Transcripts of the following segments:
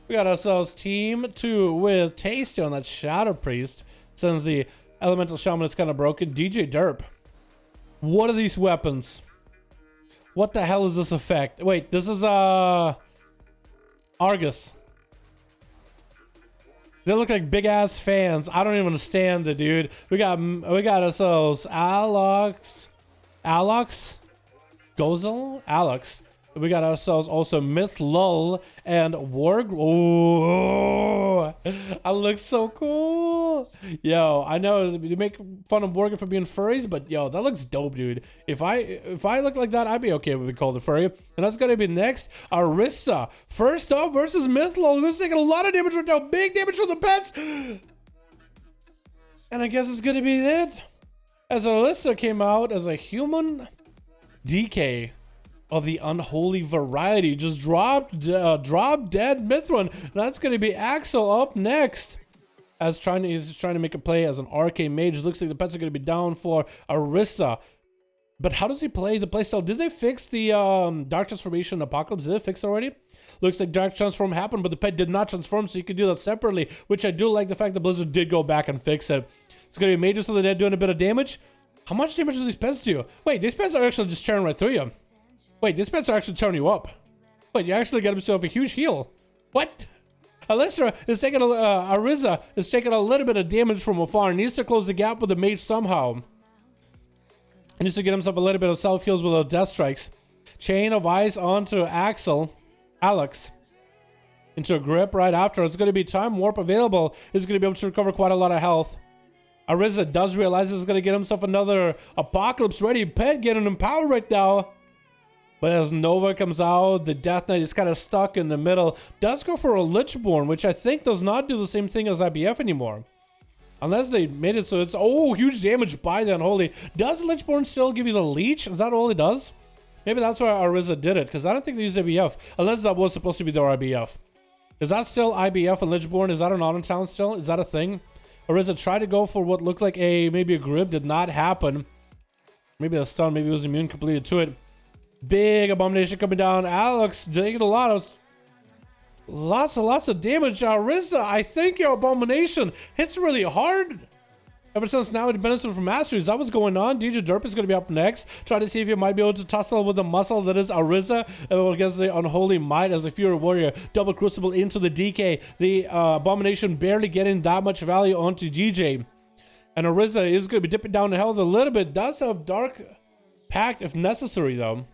We got ourselves team 2 with Tasty on that Shadow Priest. Since the Elemental Shaman is kind of broken. DJ Derp. What are these weapons? What the hell is this effect? Wait, this is Argus. They look like big ass fans. I don't even understand it, dude. We got ourselves Alex, Gozel, Alex. We got ourselves also Myth Lull and Warg. Oh, I look so cool. Yo, I know you make fun of Warg for being furries, but yo, that looks dope, dude. If I look like that, I'd be okay with being called a furry. And that's gonna be next. Arissa, first off versus Myth Lull, who's taking a lot of damage right now. Big damage from the pets. And I guess it's gonna be it. As Arissa came out as a human DK of the Unholy variety, just drop dead Mithrun. That's gonna be Axel up next. He's trying to make a play as an arcane mage. Looks like the pets are gonna be down for Arissa. But how does he play the playstyle? Did they fix the Dark Transformation Apocalypse? Did it fix already? Looks like Dark Transform happened, but the pet did not transform, so you could do that separately, which I do like the fact that Blizzard did go back and fix it. It's gonna be Mages for the Dead doing a bit of damage. How much damage do these pets do? Wait, these pets are actually just tearing right through you. Wait, these pets are actually tearing you up. Wait, you actually got yourself a huge heal. What? Alyssa is taking Arissa is taking a little bit of damage from afar. Needs to close the gap with the mage somehow. He needs to get himself a little bit of self heals with those death strikes. Chain of Ice onto Alex. Into a grip right after. It's going to be time warp available. He's going to be able to recover quite a lot of health. Arissa does realize he's going to get himself another Apocalypse ready pet getting empowered right now. But as Nova comes out, the Death Knight is kind of stuck in the middle. Does go for a Lichborn, which I think does not do the same thing as IBF anymore. Unless they made it so it's, oh, huge damage by the Unholy. Does Lichborn still give you the leech? Is that all it does? Maybe that's why Arissa did it, because I don't think they use IBF. Unless that was supposed to be their IBF. Is that still IBF and Lichborn? Is that an Autumn still? Is that a thing? Arissa tried to go for what looked like maybe a grip, did not happen. Maybe a stun, maybe it was immune completed to it. Big Abomination coming down. Alex taking lots and lots of damage. Arissa, I think your Abomination hits really hard. Ever since now it benefited from mastery. Is that what's going on? DJ Derp is going to be up next. Try to see if you might be able to tussle with the muscle that is Arissa against the Unholy Might as a Fury Warrior. Double Crucible into the DK. The Abomination barely getting that much value onto DJ. And Arissa is going to be dipping down the health a little bit. Does have Dark Pact if necessary though.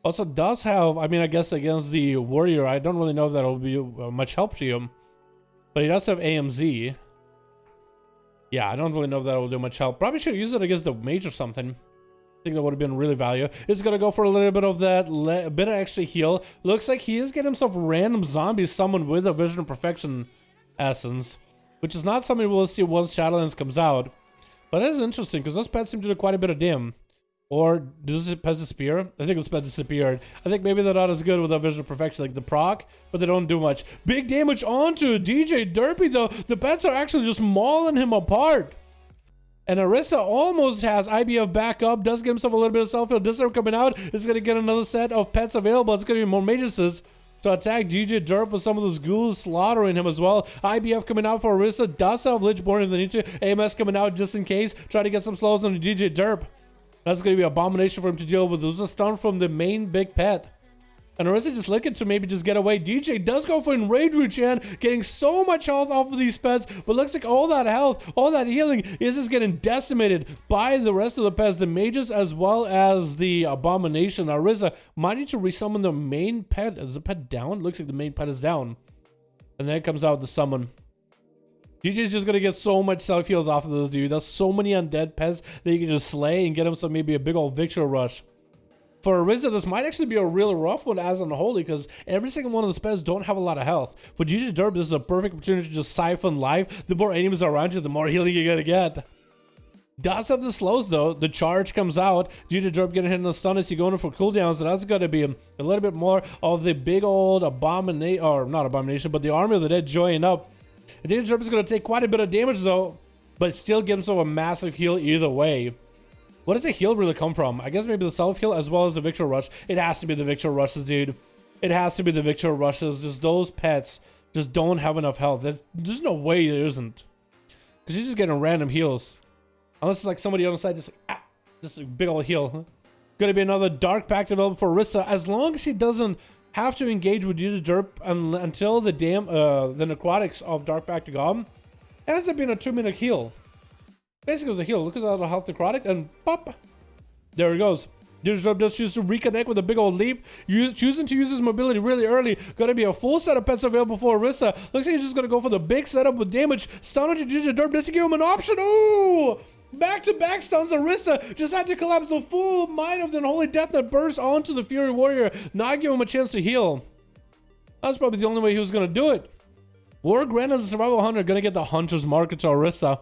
Also does have, I mean, I guess against the Warrior, I don't really know if that'll be much help to him. But he does have AMZ. Yeah, I don't really know if that'll do much help. Probably should use it against the Mage or something. I think that would have been really value. It's going to go for a little bit of that, bit of extra heal. Looks like he is getting himself random zombies summoned with a Vision of Perfection essence. Which is not something we'll see once Shadowlands comes out. But it is interesting, because those pets seem to do quite a bit of dim. Or does the pets disappear? I think those pets disappeared. I think maybe they're not as good with a Vision of Perfection, like the proc, but they don't do much. Big damage onto DJ Derpy though. The pets are actually just mauling him apart. And Arissa almost has IBF back up, does get himself a little bit of self-heal. Disarm coming out, is going to get another set of pets available. It's going to be more mages to attack DJ Derp with some of those ghouls slaughtering him as well. IBF coming out for Arissa, does have Lichborn if they need to. AMS coming out just in case, try to get some slows on DJ Derp. That's going to be an Abomination for him to deal with. There's a stun from the main big pet. And Arissa just looking to maybe just get away. DJ does go for Enrage Ruchan, getting so much health off of these pets, but looks like all that health, all that healing is just getting decimated by the rest of the pets, the mages as well as the Abomination. Arissa might need to resummon the main pet. Is the pet down? Looks like the main pet is down. And then it comes out the summon. DJ's just gonna get so much self heals off of this dude. There's so many undead pets that you can just slay and get him some maybe a big old victory rush. For Arissa, this might actually be a real rough one as Unholy, because every single one of the pets don't have a lot of health. For DJ Derp, this is a perfect opportunity to just siphon life. The more enemies are around you, the more healing you're gonna get. Does have the slows though. The charge comes out. DJ Derp getting hit in the stun as you go in for cooldowns, so that's gonna be a little bit more of the big old Abomination, or not Abomination, but the Army of the Dead joining up. And DJ Derp is going to take quite a bit of damage though, but still give himself a massive heal either way. What does the heal really come from? I guess maybe the self heal as well as the victory rush. It has to be the victory rushes, dude. it has to be the Victor rushes. Just those pets just don't have enough health. There's no way there isn't. Because you're just getting random heals. Unless it's like somebody on the side just a big old heal. Gonna be another Dark Pact available for Orisa. As long as he doesn't have to engage with you to derp until the necrotics of Dark Pact to Gob. It ends up being a 2-minute heal. Basically, it's a heal. Look at that health necrotic and pop. There it goes. Disrupt does choose to reconnect with a big old leap. Choosing to use his mobility really early. Gonna be a full set of pets available for Orisa. Looks like he's just gonna go for the big setup with damage. Stun onto Ginger Derp just to give him an option. Ooh! Back-to-back stuns. Orisa just had to collapse the full might of the Unholy Death that burst onto the Fury Warrior, not give him a chance to heal. That's probably the only way he was gonna do it. War Grand as a survival hunter gonna get the Hunter's Market to Orisa.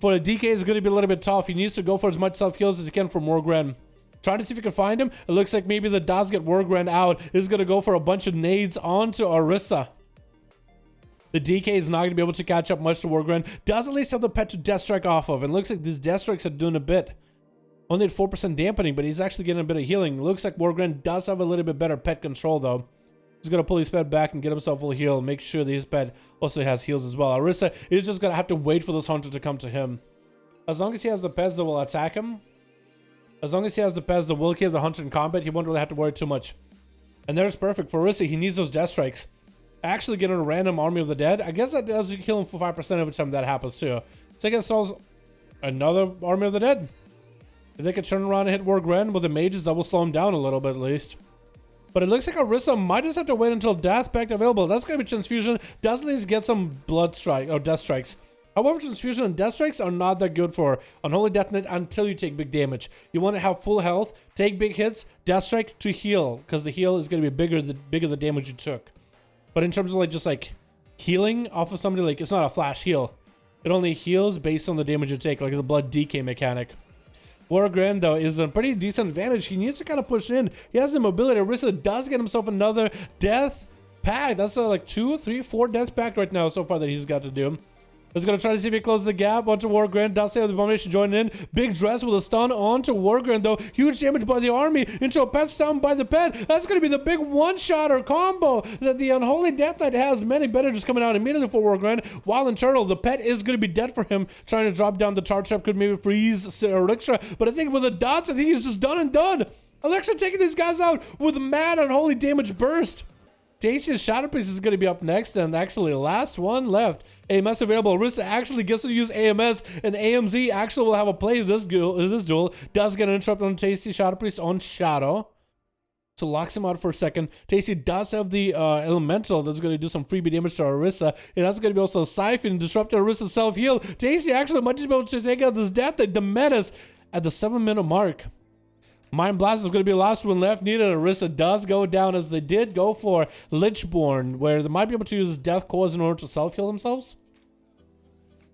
For the DK, it's gonna be a little bit tough. He needs to go for as much self-heals as he can from War Grand. Trying to see if he can find him. It looks like maybe the does get War Grand out. He's gonna go for a bunch of nades onto Orisa. The DK is not going to be able to catch up much to War Grand. Does at least have the pet to Death Strike off of. And looks like these Death Strikes are doing a bit. Only at 4% dampening, but he's actually getting a bit of healing. Looks like War Grand does have a little bit better pet control, though. He's going to pull his pet back and get himself a full heal. Make sure that his pet also has heals as well. Orisa is just going to have to wait for this hunter to come to him. As long as he has the pets that will attack him. As long as he has the pets that will kill the hunter in combat, he won't really have to worry too much. And there's perfect. For Orisa, he needs those Death Strikes. Actually getting a random Army of the Dead. I guess that does kill him for 5% every time that happens too. So I guess also another Army of the Dead. If they could turn around and hit War Grand with the mages, that will slow him down a little bit at least. But it looks like Orisa might just have to wait until Death Pact available. That's going to be Transfusion. Does at least get some blood strike or Death Strikes. However, Transfusion and Death Strikes are not that good for Unholy Death Knight until you take big damage. You want to have full health, take big hits, Death Strike to heal. Because the heal is going to be bigger the damage you took. But in terms of like just like healing off of somebody, like it's not a flash heal. It only heals based on the damage you take, like the blood DK mechanic. War Grand though is a pretty decent advantage. He needs to kind of push in. He has the mobility. Orisa does get himself another Death Pact. That's like 2, 3, 4 Death Pact right now so far that he's got to do. He's going to try to see if he closes the gap onto War Grand. Does have the Abomination joining in. Big dress with a stun onto War Grand though. Huge damage by the army into a pet stun by the pet. That's going to be the big one-shot or combo that the Unholy Death Knight has. Many better just coming out immediately for War Grand. While in turtle, the pet is going to be dead for him. Trying to drop down the charge trap could maybe freeze Elixir. But I think with the dots, I think he's just done and done. Elixir taking these guys out with mad Unholy Damage Burst. Tasty's Shadow Priest is going to be up next, and actually last one left. AMS available. Orisa actually gets to use AMS, and AMZ actually will have a play this duel. Does get an interrupt on Tasty Shadow Priest on Shadow. So locks him out for a second. Tasty does have the Elemental that's going to do some freebie damage to Orisa. And that's going to be also a Siphon, disrupt Orisa's self-heal. Tasty actually might just be able to take out this Death Knight, the Menace, at the 7-minute mark. Mind Blast is going to be the last one left needed. Orisa does go down as they did go for Lichborn, where they might be able to use Death Cores in order to self-heal themselves.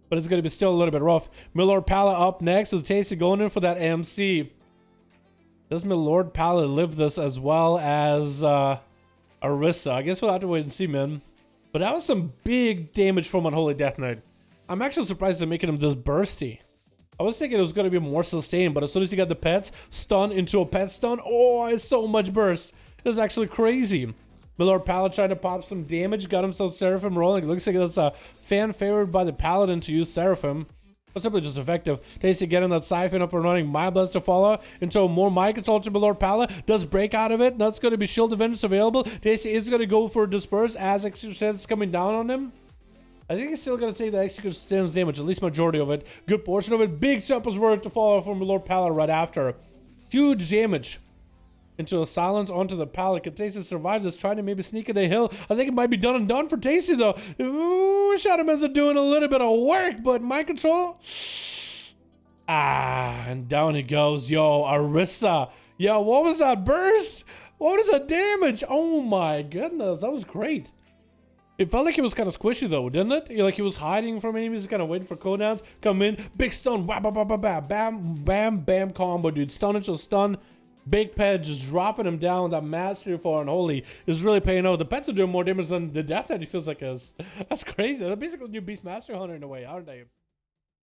But it's going to be still a little bit rough. Milord Pala up next with Tasty going in for that AMC. Does Milord Pala live this as well as Orisa? I guess we'll have to wait and see, man. But that was some big damage from Unholy Death Knight. I'm actually surprised they're making him this bursty. I was thinking it was going to be more sustained, but as soon as you got the pets, stun into a pet stun, oh, it's so much burst. It was actually crazy. Milord Paladin trying to pop some damage, got himself Seraphim rolling. It looks like that's a fan favored by the Paladin to use Seraphim. But simply just effective. Tasty getting that Siphon up and running. Mind Blast to follow into more Mind Control to Milord Pala. Does break out of it. That's going to be Shield of Vengeance available. Tasty is going to go for Disperse as Execution's coming down on him. I think he's still going to take the Execution's damage, at least majority of it. Good portion of it. Big jump was worth to follow from Milord Pala right after. Huge damage into a silence onto the Pala. Can Tasty survive this? Trying to maybe sneak in the hill. I think it might be done and done for Tasty though. Ooh, Shadowlands are doing a little bit of work, but Mind Control. And down he goes. Yo, Orisa. Yo, what was that burst? What was that damage? Oh my goodness, that was great. It felt like he was kind of squishy though, didn't it? Like he was hiding from enemies, kind of waiting for cooldowns. Come in, big stun, bam, bam, bam, bam, bam, bam, bam combo, dude. Stun into stun. Big pet just dropping him down. That mastery for Unholy is really paying out. The pets are doing more damage than the Death Knight, he feels like is. That's crazy. They're basically new Beast Master Hunter in a way, aren't they?